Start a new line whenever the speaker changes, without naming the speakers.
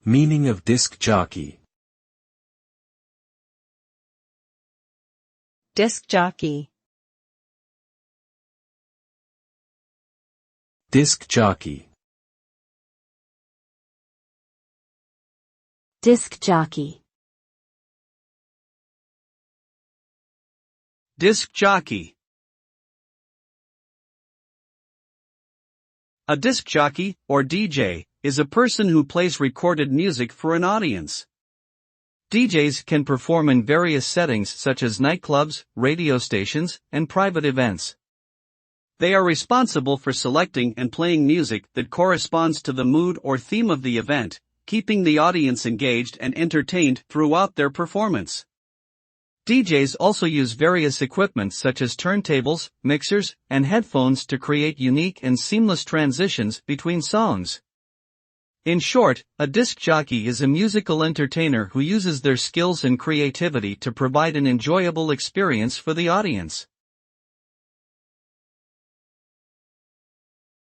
Meaning of disc jockey.
Disc jockey.
Disc jockey.
Disc jockey.
Disc jockey. A disc jockey, or DJ, is a person who plays recorded music for an audience. DJs can perform in various settings such as nightclubs, radio stations, and private events. They are responsible for selecting and playing music that corresponds to the mood or theme of the event, keeping the audience engaged and entertained throughout their performance. DJs also use various equipment such as turntables, mixers, and headphones to create unique and seamless transitions between songs. In short, a disc jockey is a musical entertainer who uses their skills and creativity to provide an enjoyable experience for the audience.